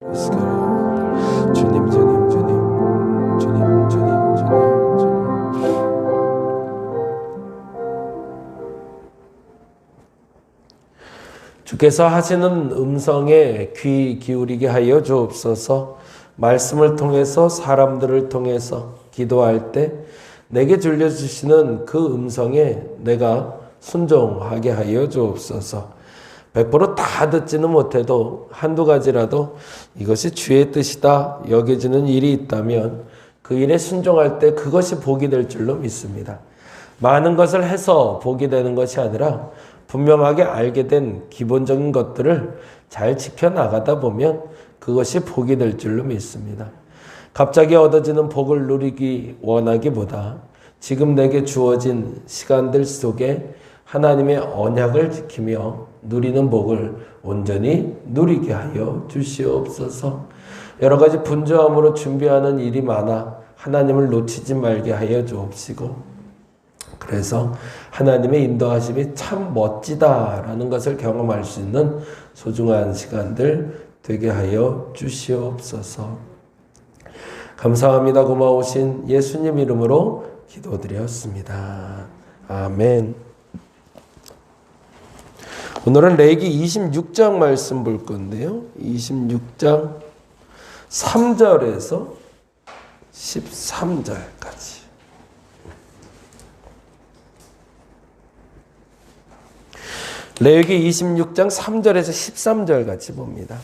주님, 주님, 주님, 주님, 주님, 주님, 주님. 주께서 하시는 음성에 귀 기울이게 하여 주옵소서. 말씀을 통해서 사람들을 통해서 기도할 때 내게 들려주시는 그 음성에 내가 순종하게 하여 주옵소서. 100%다 듣지는 못해도 한두 가지라도 이것이 주의 뜻이다 여겨지는 일이 있다면 그 일에 순종할 때 그것이 복이 될 줄로 믿습니다. 많은 것을 해서 복이 되는 것이 아니라 분명하게 알게 된 기본적인 것들을 잘 지켜나가다 보면 그것이 복이 될 줄로 믿습니다. 갑자기 얻어지는 복을 누리기 원하기보다 지금 내게 주어진 시간들 속에 하나님의 언약을 지키며 누리는 복을 온전히 누리게 하여 주시옵소서. 여러 가지 분주함으로 준비하는 일이 많아 하나님을 놓치지 말게 하여 주옵시고, 그래서 하나님의 인도하심이 참 멋지다라는 것을 경험할 수 있는 소중한 시간들 되게 하여 주시옵소서. 감사합니다. 고마우신 예수님 이름으로 기도드렸습니다. 아멘. 오늘은 레위기 26장 말씀 볼 건데요. 26장 3절에서 13절까지. 레위기 26장 3절에서 13절 같이 봅니다.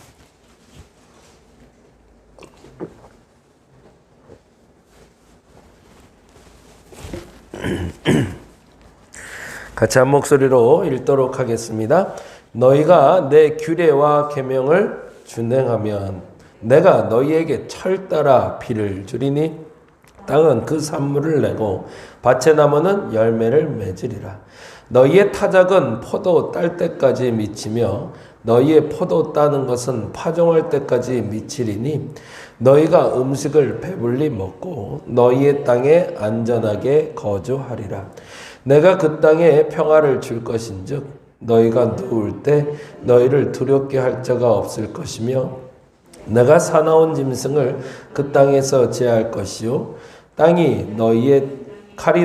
같이 한 목소리로 읽도록 하겠습니다. 너희가 내 규례와 계명을 준행하면 내가 너희에게 철따라 비를 주리니 땅은 그 산물을 내고 밭의 나무는 열매를 맺으리라. 너희의 타작은 포도 딸 때까지 미치며 너희의 포도 따는 것은 파종할 때까지 미치리니 너희가 음식을 배불리 먹고 너희의 땅에 안전하게 거주하리라. 내가 그 땅에 평화를 줄 것인즉 너희가 누울 때 너희를 두렵게 할 자가 없을 것이며 내가 사나운 짐승을 그 땅에서 제할 것이요 칼이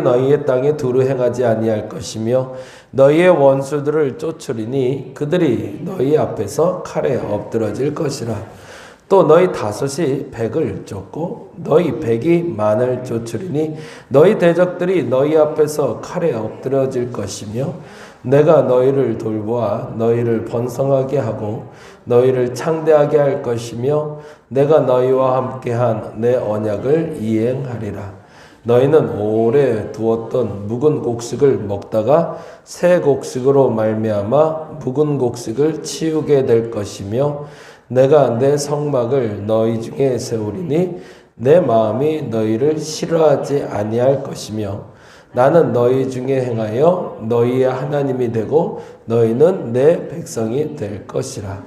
너희의 땅에 두루 행하지 아니할 것이며 너희의 원수들을 쫓으리니 그들이 너희 앞에서 칼에 엎드러질 것이라. 또 너희 다섯이 백을 쫓고 너희 백이 만을 쫓으리니 너희 대적들이 너희 앞에서 칼에 엎드러질 것이며 내가 너희를 돌보아 너희를 번성하게 하고 너희를 창대하게 할 것이며 내가 너희와 함께한 내 언약을 이행하리라. 너희는 오래 두었던 묵은 곡식을 먹다가 새 곡식으로 말미암아 묵은 곡식을 치우게 될 것이며 내가 내 성막을 너희 중에 세우리니 내 마음이 너희를 싫어하지 아니할 것이며 나는 너희 중에 행하여 너희의 하나님이 되고 너희는 내 백성이 될 것이라.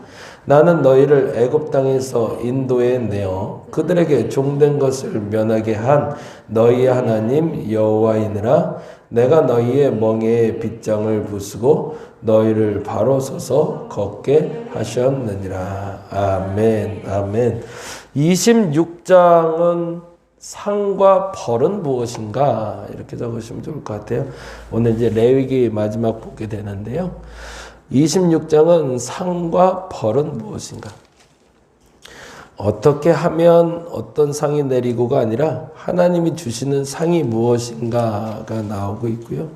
나는 너희를 애굽 땅에서 인도해 내어 그들에게 종된 것을 면하게 한 너희의 하나님 여호와이니라. 내가 너희의 멍에에 빗장을 부수고 너희를 바로 서서 걷게 하셨느니라. 아멘. 아멘. 26장은 상과 벌은 무엇인가 이렇게 적으시면 좋을 것 같아요. 오늘 이제 레위기 마지막 보게 되는데요. 26장은 상과 벌은 무엇인가? 어떻게 하면 어떤 상이 내리고가 아니라 하나님이 주시는 상이 무엇인가가 나오고 있고요.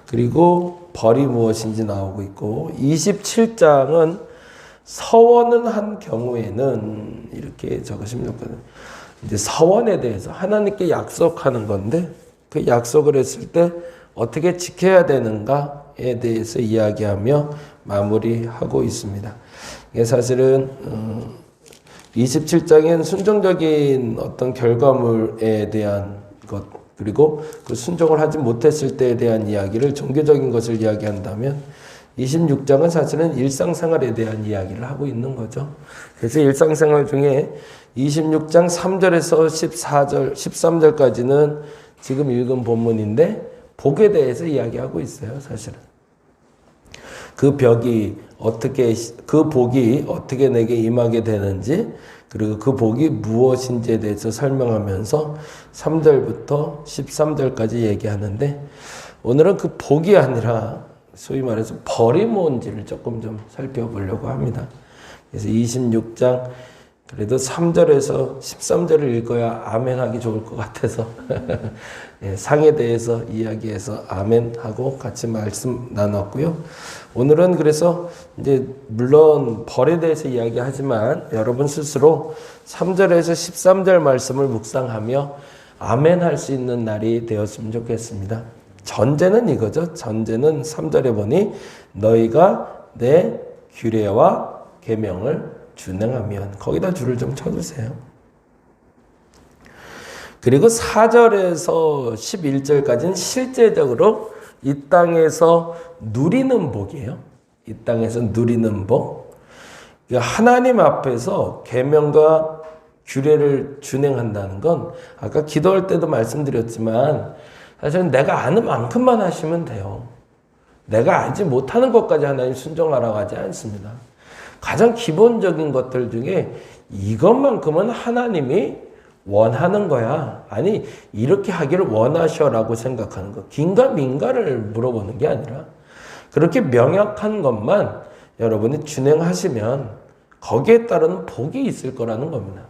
그리고 벌이 무엇인지 나오고 있고 27장은 서원을 한 경우에는 이렇게 적으시면 좋거든요. 이제 서원에 대해서 하나님께 약속하는 건데 그 약속을 했을 때 어떻게 지켜야 되는가에 대해서 이야기하며 마무리하고 있습니다. 이게 사실은 27장엔 순종적인 어떤 결과물에 대한 것 그리고 그 순종을 하지 못했을 때에 대한 이야기를 종교적인 것을 이야기한다면 26장은 사실은 일상생활에 대한 이야기를 하고 있는 거죠. 그래서 일상생활 중에 26장 3절에서 14절, 13절까지는 지금 읽은 본문인데 복에 대해서 이야기하고 있어요, 사실은. 그 벽이 어떻게, 그 복이 어떻게 내게 임하게 되는지, 그리고 그 복이 무엇인지에 대해서 설명하면서 3절부터 13절까지 얘기하는데, 오늘은 그 복이 아니라 소위 말해서 벌이 뭔지를 조금 좀 살펴보려고 합니다. 그래서 26장 그래도 3절에서 13절을 읽어야 아멘 하기 좋을 것 같아서 예, 상에 대해서 이야기해서 아멘 하고 같이 말씀 나눴고요. 오늘은 그래서 이제 물론 벌에 대해서 이야기하지만 여러분 스스로 3절에서 13절 말씀을 묵상하며 아멘 할 수 있는 날이 되었으면 좋겠습니다. 전제는 이거죠. 전제는 3절에 보니 너희가 내 규례와 계명을 준행하면, 거기다 줄을 좀 쳐주세요. 그리고 4절에서 11절까지는 실제적으로 이 땅에서 누리는 복이에요. 이 땅에서 누리는 복. 하나님 앞에서 계명과 규례를 준행한다는 건 아까 기도할 때도 말씀드렸지만 사실은 내가 아는 만큼만 하시면 돼요. 내가 알지 못하는 것까지 하나님 순종하라고 하지 않습니다. 가장 기본적인 것들 중에 이것만큼은 하나님이 원하는 거야. 아니, 이렇게 하기를 원하셔라고 생각하는 거. 긴가민가를 물어보는 게 아니라 그렇게 명확한 것만 여러분이 준행하시면 거기에 따른 복이 있을 거라는 겁니다.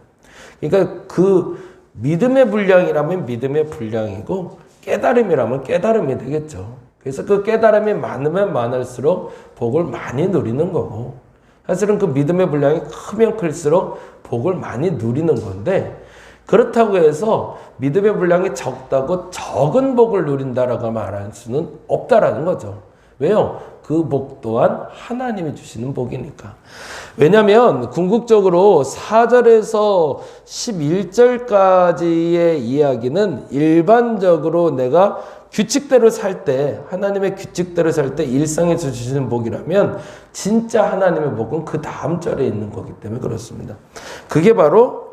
그러니까 그 믿음의 분량이라면 믿음의 분량이고 깨달음이라면 깨달음이 되겠죠. 그래서 그 깨달음이 많으면 많을수록 복을 많이 누리는 거고, 사실은 그 믿음의 분량이 크면 클수록 복을 많이 누리는 건데, 그렇다고 해서 믿음의 분량이 적다고 적은 복을 누린다라고 말할 수는 없다라는 거죠. 왜요? 그 복 또한 하나님이 주시는 복이니까. 왜냐하면 궁극적으로 4절에서 11절까지의 이야기는 일반적으로 내가 규칙대로 살 때, 하나님의 규칙대로 살 때 일상에서 주시는 복이라면 진짜 하나님의 복은 그 다음 절에 있는 거기 때문에 그렇습니다. 그게 바로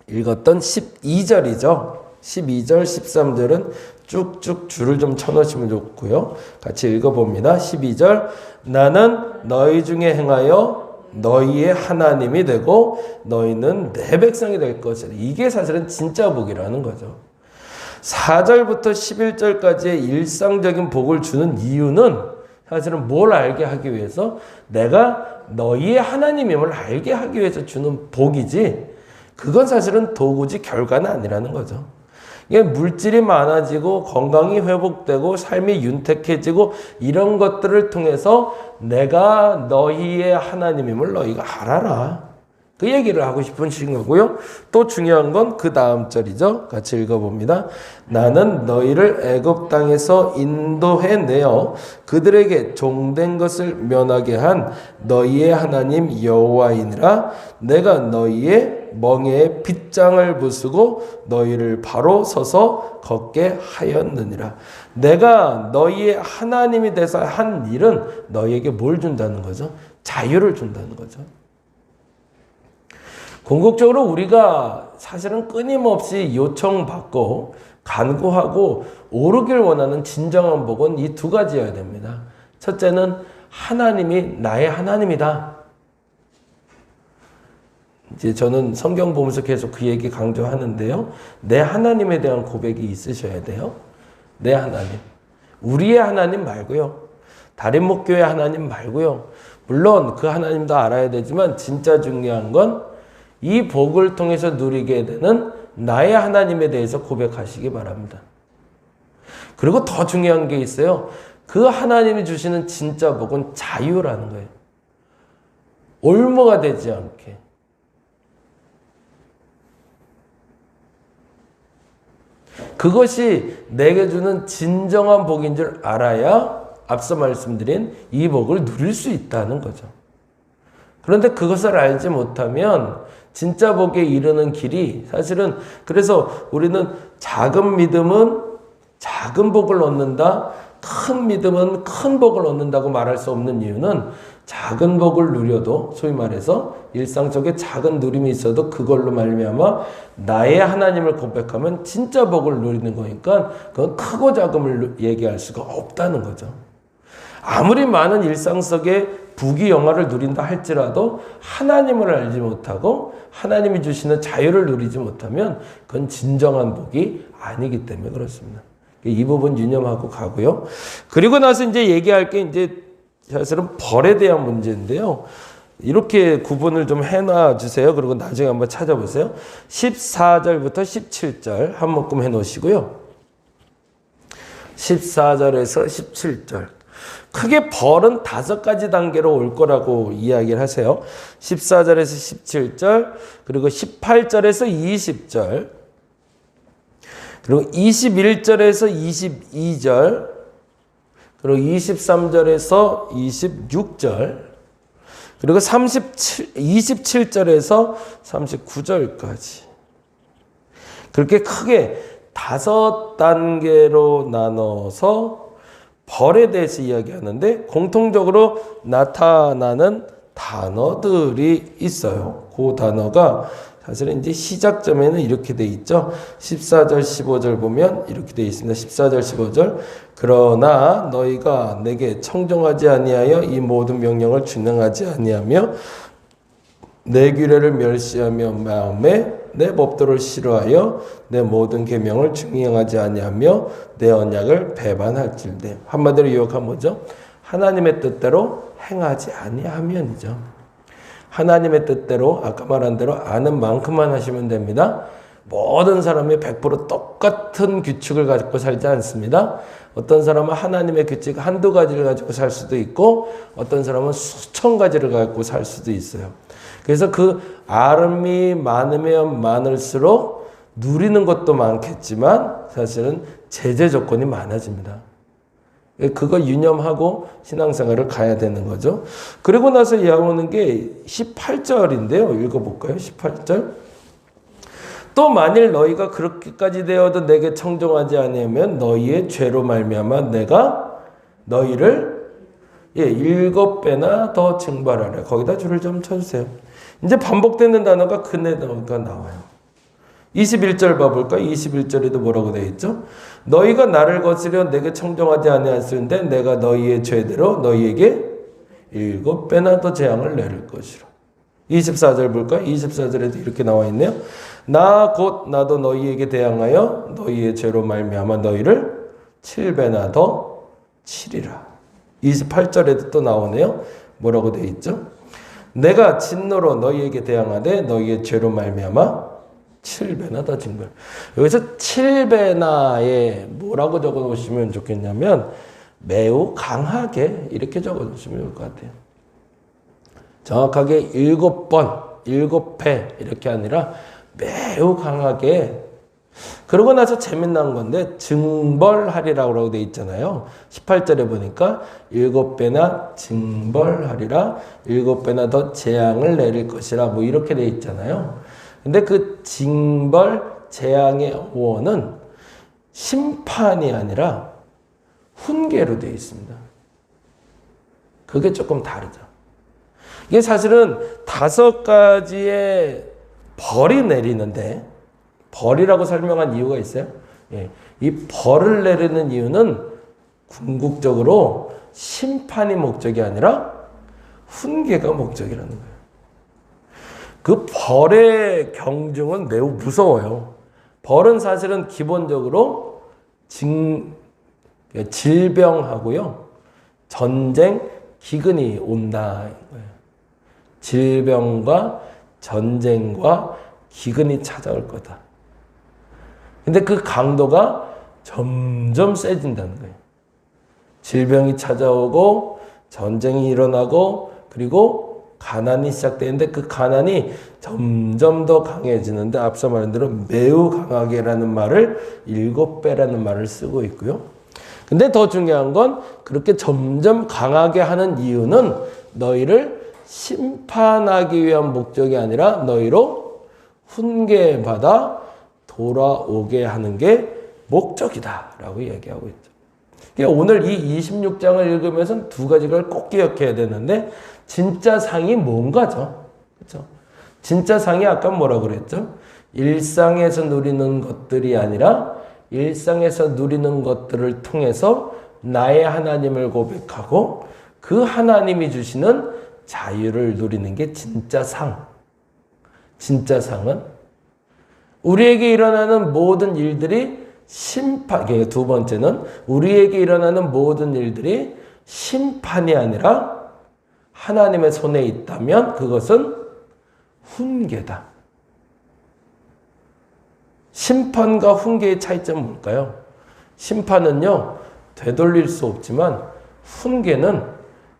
읽었던 12절이죠. 12절, 13절은 쭉쭉 줄을 좀 쳐놓으시면 좋고요. 같이 읽어봅니다. 12절, 나는 너희 중에 행하여 너희의 하나님이 되고 너희는 내 백성이 될 것이라. 이게 사실은 진짜 복이라는 거죠. 4절부터 11절까지의 일상적인 복을 주는 이유는 사실은 뭘 알게 하기 위해서, 내가 너희의 하나님임을 알게 하기 위해서 주는 복이지, 그건 사실은 도구지 결과는 아니라는 거죠. 이게 물질이 많아지고 건강이 회복되고 삶이 윤택해지고 이런 것들을 통해서 내가 너희의 하나님임을 너희가 알아라. 그 얘기를 하고 싶으신 거고요. 또 중요한 건 그 다음 절이죠. 같이 읽어봅니다. 나는 너희를 애굽 땅에서 인도해내어 그들에게 종된 것을 면하게 한 너희의 하나님 여호와이니라. 내가 너희의 멍에에 빗장을 부수고 너희를 바로 서서 걷게 하였느니라. 내가 너희의 하나님이 돼서 한 일은 너희에게 뭘 준다는 거죠? 자유를 준다는 거죠. 궁극적으로 우리가 사실은 끊임없이 요청받고 간구하고 오르길 원하는 진정한 복은 이 두 가지여야 됩니다. 첫째는 하나님이 나의 하나님이다. 이제 저는 성경 보면서 계속 그 얘기 강조하는데요. 내 하나님에 대한 고백이 있으셔야 돼요. 내 하나님. 우리의 하나님 말고요. 다림목교회 하나님 말고요. 물론 그 하나님도 알아야 되지만 진짜 중요한 건 이 복을 통해서 누리게 되는 나의 하나님에 대해서 고백하시기 바랍니다. 그리고 더 중요한 게 있어요. 그 하나님이 주시는 진짜 복은 자유라는 거예요. 올무가 되지 않게. 그것이 내게 주는 진정한 복인 줄 알아야 앞서 말씀드린 이 복을 누릴 수 있다는 거죠. 그런데 그것을 알지 못하면 진짜 복에 이르는 길이 사실은, 그래서 우리는 작은 믿음은 작은 복을 얻는다, 큰 믿음은 큰 복을 얻는다고 말할 수 없는 이유는 작은 복을 누려도, 소위 말해서 일상 속에 작은 누림이 있어도 그걸로 말미암아 나의 하나님을 고백하면 진짜 복을 누리는 거니까 그건 크고 작음을 얘기할 수가 없다는 거죠. 아무리 많은 일상 속에 부귀영화를 누린다 할지라도 하나님을 알지 못하고 하나님이 주시는 자유를 누리지 못하면 그건 진정한 복이 아니기 때문에 그렇습니다. 이 부분 유념하고 가고요. 그리고 나서 이제 얘기할 게 이제 사실은 벌에 대한 문제인데요. 이렇게 구분을 좀 해놔 주세요. 그리고 나중에 한번 찾아보세요. 14절부터 17절 한 묶음 해놓으시고요. 14절에서 17절. 크게 벌은 5가지 단계로 올 거라고 이야기를 하세요. 14절에서 17절, 그리고 18절에서 20절, 그리고 21절에서 22절, 그리고 23절에서 26절, 그리고 27절에서 39절까지. 그렇게 크게 5단계로 나눠서 벌에 대해서 이야기하는데 공통적으로 나타나는 단어들이 있어요. 그 단어가 사실은 이제 시작점에는 이렇게 돼 있죠. 14절, 15절 보면 이렇게 돼 있습니다. 14절, 15절. 그러나 너희가 내게 청종하지 아니하여 이 모든 명령을 준행하지 아니하며 내 규례를 멸시하며 마음에 내 법도를 싫어하여 내 모든 계명을 준행하지 아니하며 내 언약을 배반할진대. 한마디로 요약하면 뭐죠? 하나님의 뜻대로 행하지 아니하면이죠. 하나님의 뜻대로 아까 말한 대로 아는 만큼만 하시면 됩니다. 모든 사람이 100% 똑같은 규칙을 가지고 살지 않습니다. 어떤 사람은 하나님의 규칙 한두 가지를 가지고 살 수도 있고 어떤 사람은 수천 가지를 가지고 살 수도 있어요. 그래서 그 알음이 많으면 많을수록 누리는 것도 많겠지만 사실은 제재 조건이 많아집니다. 그거 유념하고 신앙생활을 가야 되는 거죠. 그리고 나서 이어오는 게 18절인데요. 읽어볼까요? 18절. 또 만일 너희가 그렇게까지 되어도 내게 청종하지 아니하면 너희의 죄로 말미암아 내가 너희를 7배나 더 징벌하라. 거기다 줄을 좀 쳐주세요. 이제 반복되는 단어가 그네가 나와요. 21절 봐볼까요? 21절에도 뭐라고 되어 있죠? 너희가 나를 거스려 내게 청종하지 아니하였는데 내가 너희의 죄대로 너희에게 7배나 더 재앙을 내릴 것이라. 24절 볼까요? 24절에도 이렇게 나와 있네요. 나 곧 나도 너희에게 대항하여 너희의 죄로 말미암아 너희를 7배나 더 치리라. 28절에도 또 나오네요. 뭐라고 되어 있죠? 내가 진노로 너희에게 대항하되 너희의 죄로 말미암아 7배나 더 징벌. 여기서 7배나에 뭐라고 적어 놓으시면 좋겠냐면 매우 강하게 이렇게 적어 놓으시면 좋을 것 같아요. 정확하게 7번, 7배 이렇게 아니라 매우 강하게. 그러고 나서 재미난 건데 징벌하리라고 되어 있잖아요. 18절에 보니까 7배나 징벌하리라, 7배나 더 재앙을 내릴 것이라 뭐 이렇게 되어 있잖아요. 근데 그 징벌, 재앙의 원은 심판이 아니라 훈계로 되어 있습니다. 그게 조금 다르죠. 이게 사실은 5가지의 벌이 내리는데 벌이라고 설명한 이유가 있어요. 이 벌을 내리는 이유는 궁극적으로 심판이 목적이 아니라 훈계가 목적이라는 거예요. 그 벌의 경중은 매우 무서워요. 벌은 사실은 기본적으로 질병하고요, 전쟁, 기근이 온다. 질병과 전쟁과 기근이 찾아올 거다. 근데 그 강도가 점점 세진다는 거예요. 질병이 찾아오고 전쟁이 일어나고 그리고 가난이 시작되는데 그 가난이 점점 더 강해지는데 앞서 말한 대로 매우 강하게라는 말을 7배라는 말을 쓰고 있고요. 근데 더 중요한 건 그렇게 점점 강하게 하는 이유는 너희를 심판하기 위한 목적이 아니라 너희로 훈계받아 돌아오게 하는 게 목적이다라고 얘기하고 있죠. 그러니까 오늘 이 26장을 읽으면서 2가지를 꼭 기억해야 되는데 진짜 상이 뭔가죠. 그렇죠? 진짜 상이 아까 뭐라고 그랬죠? 일상에서 누리는 것들이 아니라 일상에서 누리는 것들을 통해서 나의 하나님을 고백하고 그 하나님이 주시는 자유를 누리는 게 진짜 상. 진짜 상은 우리에게 일어나는 모든 일들이 심판, 두 번째는 우리에게 일어나는 모든 일들이 심판이 아니라 하나님의 손에 있다면 그것은 훈계다. 심판과 훈계의 차이점은 뭘까요? 심판은요, 되돌릴 수 없지만 훈계는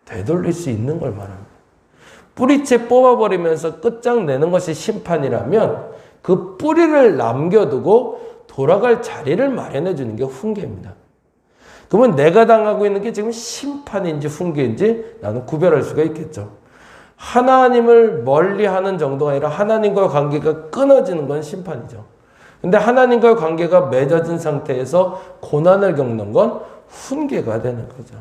되돌릴 수 있는 걸 말합니다. 뿌리채 뽑아버리면서 끝장내는 것이 심판이라면 그 뿌리를 남겨두고 돌아갈 자리를 마련해 주는 게 훈계입니다. 그러면 내가 당하고 있는 게 지금 심판인지 훈계인지 나는 구별할 수가 있겠죠. 하나님을 멀리하는 정도가 아니라 하나님과의 관계가 끊어지는 건 심판이죠. 근데 하나님과의 관계가 맺어진 상태에서 고난을 겪는 건 훈계가 되는 거죠.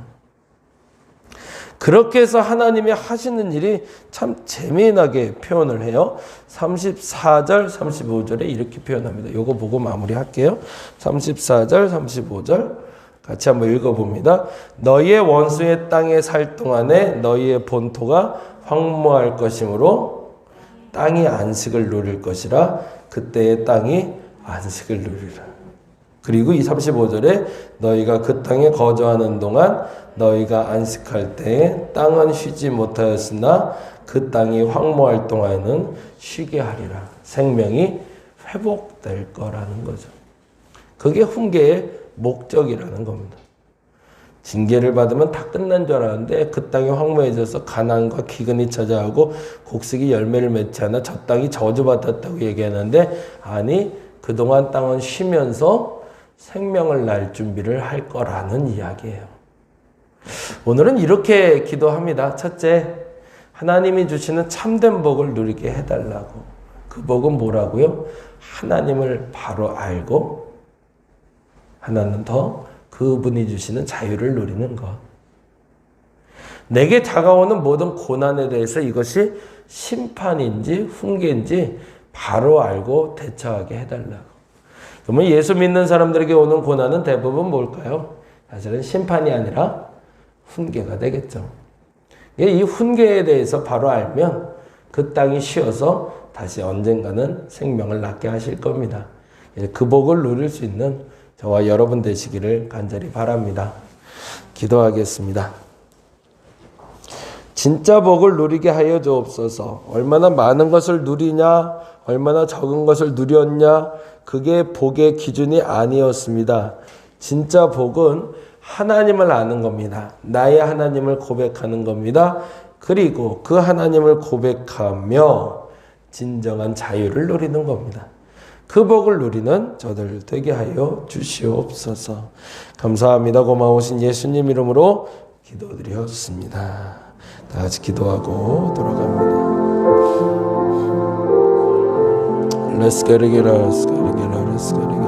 그렇게 해서 하나님이 하시는 일이 참 재미나게 표현을 해요. 34절, 35절에 이렇게 표현합니다. 요거 보고 마무리할게요. 34절, 35절 같이 한번 읽어봅니다. 너희의 원수의 땅에 살 동안에 너희의 본토가 황무할 것이므로 땅이 안식을 누릴 것이라 그때의 땅이 안식을 누리라. 그리고 이 35절에 너희가 그 땅에 거주하는 동안 너희가 안식할 때에 땅은 쉬지 못하였으나 그 땅이 황무할 동안에는 쉬게 하리라. 생명이 회복될 거라는 거죠. 그게 훈계의 목적이라는 겁니다. 징계를 받으면 다 끝난 줄 알았는데 그 땅이 황무해져서 가난과 기근이 찾아오고 곡식이 열매를 맺지 않아 저 땅이 저주받았다고 얘기하는데 아니 그동안 땅은 쉬면서 생명을 날 준비를 할 거라는 이야기예요. 오늘은 이렇게 기도합니다. 첫째, 하나님이 주시는 참된 복을 누리게 해달라고. 그 복은 뭐라고요? 하나님을 바로 알고 하나는 더 그분이 주시는 자유를 누리는 것. 내게 다가오는 모든 고난에 대해서 이것이 심판인지 훈계인지 바로 알고 대처하게 해달라고. 그러면 예수 믿는 사람들에게 오는 고난은 대부분 뭘까요? 사실은 심판이 아니라 훈계가 되겠죠. 이 훈계에 대해서 바로 알면 그 땅이 쉬어서 다시 언젠가는 생명을 낳게 하실 겁니다. 그 복을 누릴 수 있는 저와 여러분 되시기를 간절히 바랍니다. 기도하겠습니다. 진짜 복을 누리게 하여 주옵소서. 얼마나 많은 것을 누리냐, 얼마나 적은 것을 누렸냐, 그게 복의 기준이 아니었습니다. 진짜 복은 하나님을 아는 겁니다. 나의 하나님을 고백하는 겁니다. 그리고 그 하나님을 고백하며 진정한 자유를 누리는 겁니다. 그 복을 누리는 저들 되게 하여 주시옵소서. 감사합니다. 고마우신 예수님 이름으로 기도드렸습니다. 다 같이 기도하고 돌아갑니다. Let's get it, let's get it, let's get it.